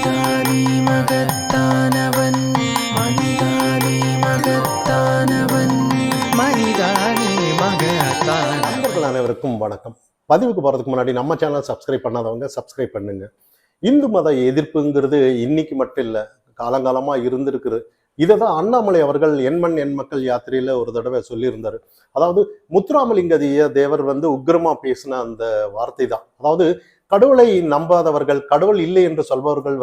மனிதானே மகத்தானவன், மனிதானே மகத்தானவன், மனிதானே மகத்தானவன். நண்பர்கள் அனைவருக்கும் வணக்கம். பதிவுக்கு போறதுக்கு முன்னாடி நம்ம சேனல் சப்ஸ்கிரைப் பண்ணாதவங்க சப்ஸ்கிரைப் பண்ணுங்க. இந்து மத எதிர்ப்புங்கிறது இன்னைக்கு மட்டும் இல்லை, காலங்காலமா இருந்திருக்குது. இதை தான் அண்ணாமலை அவர்கள் எண்மண் எண் மக்கள் யாத்திரையில ஒரு தடவை சொல்லியிருந்தாரு. அதாவது முத்துராமலிங்கதிய தேவர் உக்கிரமா பேசின அந்த வார்த்தை தான். அதாவது கடவுளை நம்பாதவர்கள், கடவுள் இல்லை என்று சொல்பவர்கள்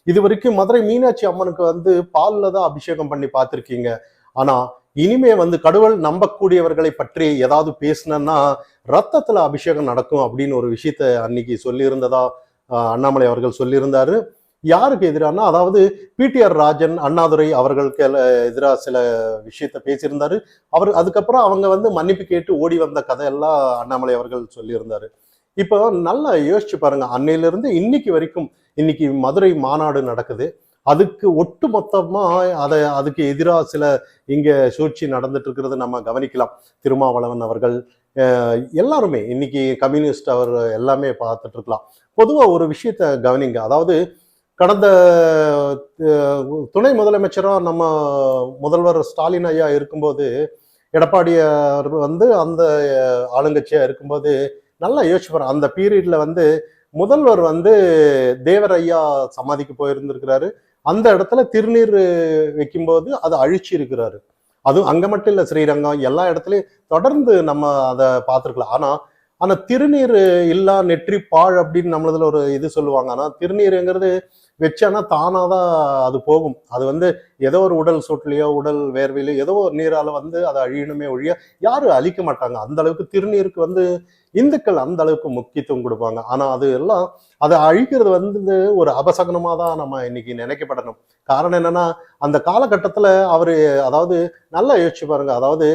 இது வரைக்கும் மதுரை மீனாட்சி அம்மனுக்கு பால்ல தான் அபிஷேகம் பண்ணி பார்த்திருக்கீங்க. ஆனா இனிமே கடவுள் நம்பக்கூடியவர்களை பற்றி ஏதாவது பேசினா ரத்தத்துல அபிஷேகம் நடக்கும் அப்படின்னு ஒரு விஷயத்த அன்னைக்கு சொல்லியிருந்ததா அண்ணாமலை அவர்கள் சொல்லியிருந்தாரு. யாருக்கு எதிரானா, அதாவது பிடிஆர் ராஜன், அண்ணாதுரை அவர்களுக்கு எதிராக சில விஷயத்த பேசியிருந்தாரு. அவர் அதுக்கப்புறம் அவங்க மன்னிப்பு கேட்டு ஓடி வந்த கதையெல்லாம் அண்ணாமலை அவர்கள் சொல்லியிருந்தாரு. இப்போ நல்லா யோசிச்சு பாருங்க, அன்னையிலிருந்து இன்னைக்கு வரைக்கும் இன்னைக்கு மதுரை மாநாடு நடக்குது. அதுக்கு ஒட்டு மொத்தமா அதுக்கு எதிராக சில இங்க சூழ்ச்சி நடந்துட்டு இருக்கிறது நம்ம கவனிக்கலாம். திருமாவளவன் அவர்கள் எல்லாருமே இன்னைக்கு கம்யூனிஸ்ட் அவர் எல்லாமே பார்த்துட்டு இருக்கலாம். பொதுவா ஒரு விஷயத்த கவனிங்க. அதாவது கடந்த துணை முதலமைச்சராக நம்ம முதல்வர் ஸ்டாலின் ஐயா இருக்கும்போது, எடப்பாடியார் அந்த ஆளுங்கட்சியா இருக்கும்போது நல்லா யோசிச்சு பாருங்க. அந்த பீரியட்ல முதல்வர் தேவர் ஐயா சமாதிக்கு போயிருந்திருக்கிறாரு. அந்த இடத்துல திருநீர் வைக்கும்போது அதை அழிச்சு இருக்கிறாரு. அதுவும் அங்க மட்டும் இல்லை, ஸ்ரீரங்கம் எல்லா இடத்துலயும் தொடர்ந்து நம்ம அதை பார்த்துருக்கலாம். ஆனா திருநீர் இல்லா நெற்றி பாழ் அப்படின்னு நம்மளதுல ஒரு இது சொல்லுவாங்க. ஆனா திருநீருங்கிறது வச்சானா தானாதான் அது போகும். அது ஏதோ ஒரு உடல் சூட்லையோ உடல் வேர்வையிலோ ஏதோ ஒரு நீரால அதை அழியணுமே ஒழிய யாரும் அழிக்க மாட்டாங்க. அந்த அளவுக்கு திருநீருக்கு இந்துக்கள் அந்த அளவுக்கு முக்கியத்துவம் கொடுப்பாங்க. ஆனா அது எல்லாம் அதை அழிக்கிறது ஒரு அபசகனமா தான் நம்ம இன்னைக்கு நினைக்கப்படணும். காரணம் என்னன்னா, அந்த காலகட்டத்துல அவரு, அதாவது நல்லா யோசிச்சு பாருங்க. அதாவது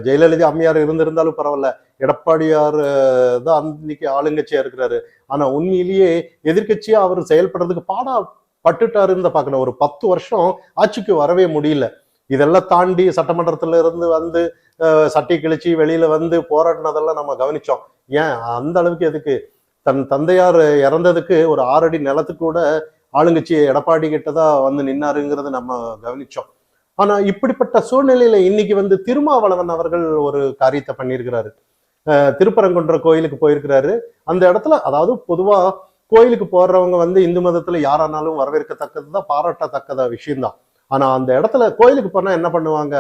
ஜெயலலிதா அம்மையார் இருந்திருந்தாலும் பரவாயில்ல, எடப்பாடியார் தான் அன்னைக்கு ஆளுங்கட்சியா இருக்கிறாரு. ஆனா உண்மையிலேயே எதிர்கட்சியா அவர் செயல்படுறதுக்கு பாடா பட்டுட்டாருன்னு பார்க்கணும். ஒரு 10 வருஷம் ஆட்சிக்கு வரவே முடியல. இதெல்லாம் தாண்டி சட்டமன்றத்துல இருந்து சட்டை கிழிச்சு வெளியில போராடினதெல்லாம் நம்ம கவனிச்சோம். ஏன் அந்த அளவுக்கு எதுக்கு? தன் தந்தையார் இறந்ததுக்கு ஒரு 6 அடி நிலத்துக்கு கூட ஆளுங்கட்சி எடப்பாடி கிட்டதான் நின்னாருங்கிறத நம்ம கவனிச்சோம். ஆனா இப்படிப்பட்ட சூழ்நிலையில இன்னைக்கு திருமாவளவன் அவர்கள் ஒரு காரியத்தை பண்ணியிருக்கிறாரு. திருப்பரங்குன்ற கோயிலுக்கு போயிருக்கிறாரு. அந்த இடத்துல, அதாவது பொதுவா கோயிலுக்கு போடுறவங்க இந்து மதத்துல யாரானாலும் வரவேற்கத்தக்கதுதான், பாராட்டத்தக்கத விஷயம்தான். ஆனா அந்த இடத்துல கோயிலுக்கு போனா என்ன பண்ணுவாங்க?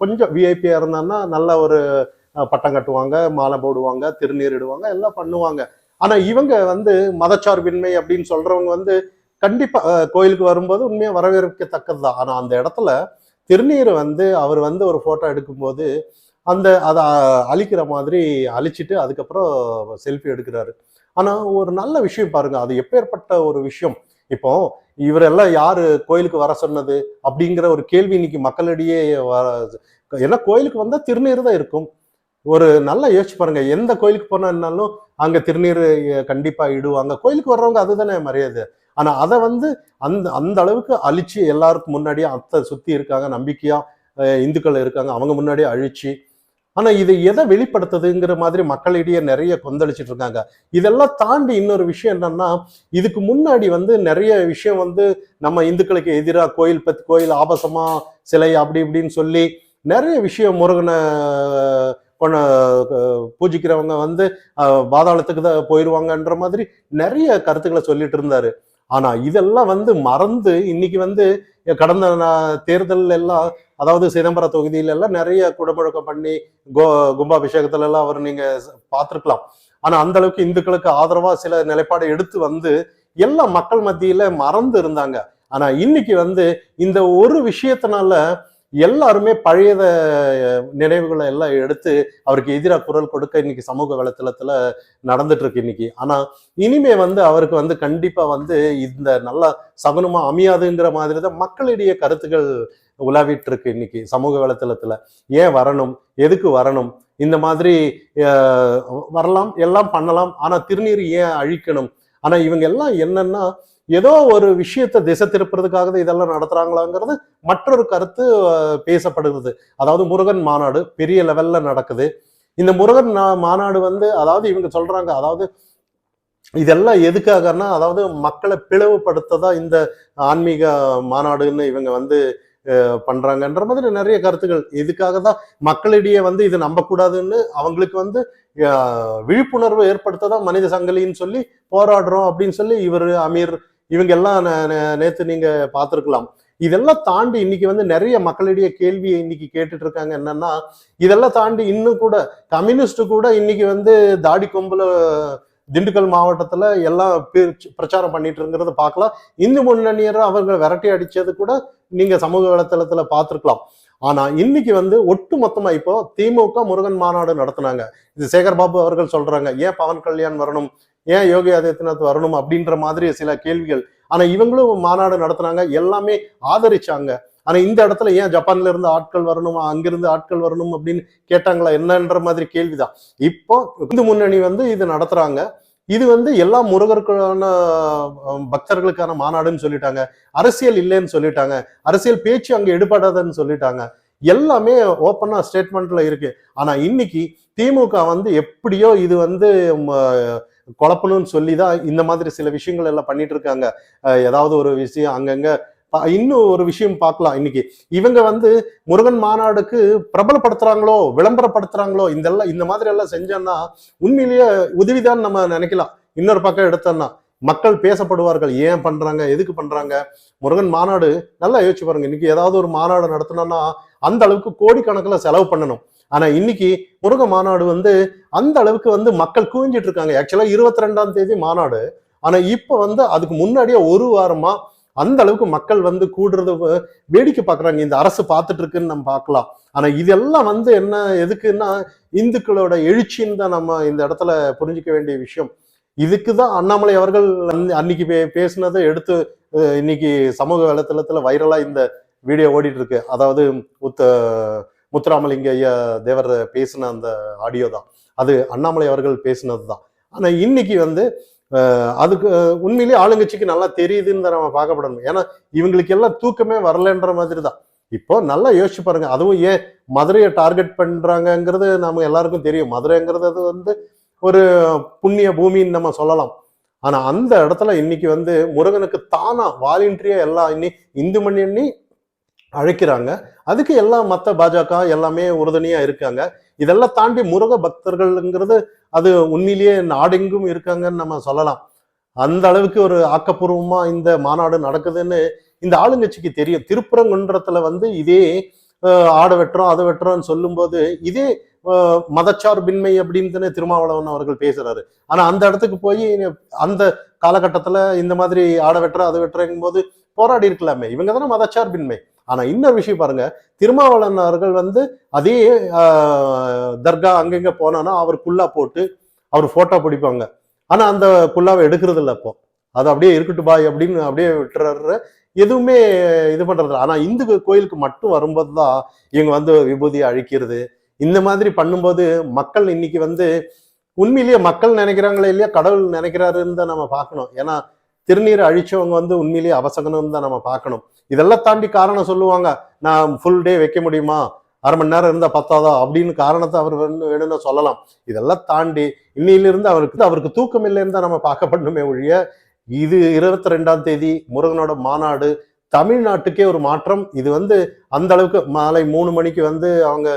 கொஞ்சம் விஐபியா இருந்தான்னா நல்ல ஒரு பட்டம் கட்டுவாங்க, மாலை போடுவாங்க, திருநீர் இடுவாங்க, எல்லாம் பண்ணுவாங்க. ஆனா இவங்க மதச்சார்பின்மை அப்படின்னு சொல்றவங்க கண்டிப்பா கோயிலுக்கு வரும்போது உண்மையா வரவேற்கத்தக்கதுதான். ஆனா அந்த இடத்துல திருநீர் அவர் ஒரு போட்டோ எடுக்கும்போது அதை அழிக்கிற மாதிரி அழிச்சிட்டு அதுக்கப்புறம் செல்ஃபி எடுக்கிறாரு. ஆனா ஒரு நல்ல விஷயம் பாருங்க, அது எப்பேற்பட்ட ஒரு விஷயம். இப்போ இவரெல்லாம் யாரு கோயிலுக்கு வர சொன்னது அப்படிங்கிற ஒரு கேள்வி இன்னைக்கு மக்களிடையே ஏன்னா கோயிலுக்கு வந்தா திருநீர் தான் இருக்கும். ஒரு நல்லா யோசிச்சு பாருங்க, எந்த கோயிலுக்கு போனாலும் அங்க திருநீர் கண்டிப்பா இடுவாங்க. கோயிலுக்கு வர்றவங்க அதுதானே மரியாதை. ஆனா அதை அந்த அந்த அளவுக்கு அழிச்சு எல்லாருக்கும் முன்னாடியே அத்தை சுத்தி இருக்காங்க, நம்பிக்கையா இந்துக்கள் இருக்காங்க, அவங்க முன்னாடியே அழிச்சு. ஆனா இது எதை வெளிப்படுத்துதுங்கிற மாதிரி மக்களிடையே நிறைய கொந்தளிச்சிட்டு இருக்காங்க. இதெல்லாம் தாண்டி இன்னொரு விஷயம் என்னன்னா, இதுக்கு முன்னாடி நிறைய விஷயம் நம்ம இந்துக்களுக்கு எதிராக கோயில் ஆபாசமா சிலை அப்படி இப்படின்னு சொல்லி நிறைய விஷயம், முருகனை பூஜிக்கிறவங்க பாதாளத்துக்கு தான் போயிடுவாங்கன்ற மாதிரி நிறைய கருத்துக்களை சொல்லிட்டு இருந்தாரு. ஆனா இதெல்லாம் மறந்து இன்னைக்கு கடந்த தேர்தல் எல்லாம், அதாவது சிதம்பர தொகுதியில எல்லாம் நிறைய குடமுழக்கம் பண்ணி கும்பாபிஷேகத்துல எல்லாம் அவர் நீங்க பார்த்திருக்கலாம். ஆனா அந்த அளவுக்கு இந்துக்களுக்கு ஆதரவா சில நிலைப்பாடு எடுத்து எல்லா மக்கள் மத்தியில மறந்து இருந்தாங்க. ஆனா இன்னைக்கு இந்த ஒரு விஷயத்தினால எல்லாருமே பழைய நினைவுகளை எல்லாம் எடுத்து அவருக்கு எதிராக குரல் கொடுக்க இன்னைக்கு சமூக வலைத்தளத்துல நடந்துட்டு இருக்கு இன்னைக்கு. ஆனா இனிமே அவருக்கு கண்டிப்பா இந்த நல்ல சகுனமா அமையாதுங்கிற மாதிரி தான் மக்களிடையே கருத்துக்கள் உலாவிட்டு இருக்கு இன்னைக்கு சமூக வலைத்தளத்துல. ஏன் வரணும், எதுக்கு வரணும், இந்த மாதிரி வரலாம், எல்லாம் பண்ணலாம், ஆனா திருநீர் ஏன் அழிக்கணும்? ஆனா இவங்க எல்லாம் என்னன்னா, ஏதோ ஒரு விஷயத்தை திசை திருப்புறதுக்காக இதெல்லாம் நடத்துறாங்களாங்கிறது மற்றொரு கருத்து பேசப்படுகிறது. அதாவது முருகன் மாநாடு பெரிய லெவல்ல நடக்குது. இந்த முருகன் மாநாடு அதாவது இவங்க சொல்றாங்க, அதாவது இதெல்லாம் எதுக்காகன்னா, அதாவது மக்களை பிளவுபடுத்ததான் இந்த ஆன்மீக மாநாடுன்னு இவங்க வந்து பண்றாங்கன்ற மாதிரி நிறைய கருத்துக்கள். இதுக்காக தான் மக்களிடையே வந்து இது நம்பக்கூடாதுன்னு அவங்களுக்கு வந்து விழிப்புணர்வு ஏற்படுத்த தான் மனித சங்கிலின்னு சொல்லி போராடுறோம் அப்படின்னு சொல்லி இவர் அமீர் இவங்க எல்லாம் நேத்து நீங்க பார்த்திருக்கலாம். இதெல்லாம் தாண்டி இன்னைக்கு வந்து நிறைய மக்களிடையே கேள்வியை இன்னைக்கு கேட்டுட்டு இருக்காங்க. என்னன்னா, இதெல்லாம் தாண்டி இன்னும் கூட கம்யூனிஸ்ட் கூட இன்னைக்கு வந்து தாடி கொம்புல திண்டுக்கல் மாவட்டத்துல எல்லாம் பிரச்சாரம் பண்ணிட்டு இருக்கிறத பார்க்கலாம். இந்து முன்னணியரை அவங்க விரட்டி அடிச்சது கூட நீங்க சமூக வலைத்தளத்துல பார்த்திருக்கலாம். ஆனா இன்னைக்கு வந்து ஒட்டு மொத்தமா இப்போ திமுக முருகன் மாநாடு நடத்தினாங்க. இது சேகர் பாபு அவர்கள் சொல்றாங்க, ஏன் பவன் கல்யாண் வரணும், ஏன் யோகி ஆதித்யநாத் வரணும் அப்படின்ற மாதிரி சில கேள்விகள். ஆனா இவங்களும் மாநாடு நடத்தினாங்க, எல்லாமே ஆதரிச்சாங்க. ஆனா இந்த இடத்துல ஏன் ஜப்பான்ல இருந்து ஆட்கள் வரணும், அங்கிருந்து ஆட்கள் வரணும் அப்படின்னு கேட்டாங்களா என்னன்ற மாதிரி கேள்விதான். இப்போ இந்து முன்னணி வந்து இது நடத்துறாங்க. இது வந்து எல்லா முருகருக்கான பக்தர்களுக்கான மாநாடுன்னு சொல்லிட்டாங்க. அரசியல் இல்லைன்னு சொல்லிட்டாங்க. அரசியல் பேச்சு அங்க எடுபடாதுன்னு சொல்லிட்டாங்க. எல்லாமே ஓப்பனா ஸ்டேட்மெண்ட்ல இருக்கு. ஆனா இன்னைக்கு திமுக வந்து எப்படியோ இது வந்து குழப்பணும்னு சொல்லிதான் இந்த மாதிரி சில விஷயங்கள் எல்லாம் பண்ணிட்டு இருக்காங்க. ஏதாவது ஒரு விஷயம் அங்கங்க இன்னும் ஒரு விஷயம் பார்க்கலாம். இன்னைக்கு இவங்க வந்து முருகன் மாநாடுக்கு பிரபலப்படுத்துறாங்களோ விளம்பரப்படுத்துறாங்களோ இந்த மாதிரி எல்லாம் செஞ்சோம்னா உண்மையிலேயே உதவிதான் நம்ம நினைக்கலாம். இன்னொரு பக்கம் எடுத்தோம்னா மக்கள் பேசப்படுவார்கள். ஏன் பண்றாங்க, எதுக்கு பண்றாங்க? முருகன் மாநாடு நல்லா யோசிச்சு பாருங்க. இன்னைக்கு ஏதாவது ஒரு மாநாடு நடத்தணும்னா அந்த அளவுக்கு கோடிக்கணக்கில் செலவு பண்ணணும். ஆனா இன்னைக்கு முருக மாநாடு வந்து அந்த அளவுக்கு வந்து மக்கள் குவிஞ்சிட்டு இருக்காங்க. ஆக்சுவலா 22ஆம் தேதி மாநாடு. ஆனா இப்ப வந்து அதுக்கு முன்னாடியே ஒரு வாரமா அந்த அளவுக்கு மக்கள் வந்து கூடுறது வேடிக்கை பார்க்குறாங்க. இந்த அரசு பார்த்துட்டு இருக்குன்னு நம்ம பார்க்கலாம். ஆனா இதெல்லாம் வந்து என்ன எதுக்குன்னா இந்துக்களோட எழுச்சின்னு தான் நம்ம இந்த இடத்துல புரிஞ்சுக்க வேண்டிய விஷயம். இதுக்குதான் அண்ணாமலை அவர்கள் அன்னைக்கு பேசினதை எடுத்து இன்னைக்கு சமூக வலைத்தளத்துல வைரலா இந்த வீடியோ ஓடிட்டு இருக்கு. அதாவது முத்துராமலிங்க ஐயா தேவர் பேசின அந்த ஆடியோ தான். அது அண்ணாமலை அவர்கள் பேசினது தான். ஆனா இன்னைக்கு வந்து அதுக்கு உண்மையிலேயே ஆளுங்கட்சிக்கு நல்லா தெரியுதுன்னு நம்ம பார்க்கப்படணும். ஏன்னா இவங்களுக்கு எல்லாம் தூக்கமே வரலன்ற மாதிரி தான். இப்போ நல்லா யோசிச்சு பாருங்க. அதுவும் ஏன் மதுரையை டார்கெட் பண்றாங்கிறது நம்ம எல்லாருக்கும் தெரியும். மதுரைங்கிறது அது வந்து ஒரு புண்ணிய பூமின்னு நம்ம சொல்லலாம். ஆனா அந்த இடத்துல இன்னைக்கு வந்து முருகனுக்கு தானா வாலண்டிரியா எல்லாம் இந்து மணி அழைக்கிறாங்க. அதுக்கு எல்லாம் மற்ற பாஜக எல்லாமே உறுதுணையா இருக்காங்க. இதெல்லாம் தாண்டி முருக பக்தர்கள்ங்கிறது அது உண்மையிலேயே நாடெங்கும் இருக்காங்கன்னு நம்ம சொல்லலாம். அந்த அளவுக்கு ஒரு ஆக்கப்பூர்வமா இந்த மாநாடு நடக்குதுன்னு இந்த ஆளுங்கட்சிக்கு தெரியும். திருப்பரங்குன்றத்துல வந்து இதே ஆடை வெட்டுறோம் அதை வெட்டுறோம்னு சொல்லும்போது இதே மதச்சார்பின்மை அப்படின்னு திருமாவளவன் அவர்கள் பேசுறாரு. ஆனா அந்த இடத்துக்கு போய் அந்த காலகட்டத்துல இந்த மாதிரி ஆடை வெட்டுற அது வெட்டுறங்கும் போது போராடி இருக்கலாமே. இவங்க தானே மதச்சார்பின்மை. ஆனா இன்னொரு விஷயம் பாருங்க, திருமாவளவன் அவர்கள் வந்து அதே தர்கா அங்கங்க போனானா அவர் குல்லா போட்டு அவர் போட்டோ பிடிப்பாங்க. ஆனா அந்த குல்லாவை எடுக்கிறது இல்லை. அப்போ அது அப்படியே இருக்கட்டும் பாய் அப்படின்னு அப்படியே விட்டுறாரு. எதுவுமே இது பண்றது. ஆனா இந்து கோயிலுக்கு மட்டும் வரும்போது தான் இவங்க வந்து விபூதியை அழிக்கிறது. இந்த மாதிரி பண்ணும்போது மக்கள் இன்னைக்கு வந்து உண்மையிலேயே மக்கள் நினைக்கிறாங்களே இல்லையா கடவுள் நினைக்கிறாருன்னு தான் நம்ம பார்க்கணும். ஏன்னா திருநீரை அழிச்சவங்க வந்து உண்மையிலேயே அவசகணும்னு தான் நம்ம பார்க்கணும். இதெல்லாம் தாண்டி காரணம் சொல்லுவாங்க, நான் ஃபுல் டே வைக்க முடியுமா, அரை மணி நேரம் இருந்தா பத்தாதா அப்படின்னு காரணத்தை அவர் வேணும்னு சொல்லலாம். இதெல்லாம் தாண்டி இன்னையிலிருந்து அவருக்கு தூக்கம் இல்லைன்னு தான் நம்ம பார்க்கப்படணுமே ஒழிய இது 22ஆம் தேதி முருகனோட மாநாடு தமிழ்நாட்டுக்கே ஒரு மாற்றம். இது வந்து அந்த அளவுக்கு மாலை 3 மணிக்கு வந்து அவங்க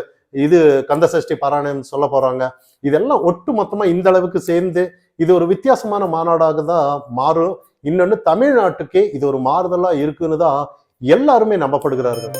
இது கந்த சஷ்டி பாராயணம் சொல்ல போறாங்க. இதெல்லாம் ஒட்டு மொத்தமா இந்த அளவுக்கு சேர்ந்து இது ஒரு வித்தியாசமான மாநாடாக தான் மாறும். இன்னொன்னு தமிழ்நாட்டுக்கே இது ஒரு மாறுதலா இருக்குன்னு தான் எல்லாருமே நம்பப்படுகிறார்கள்.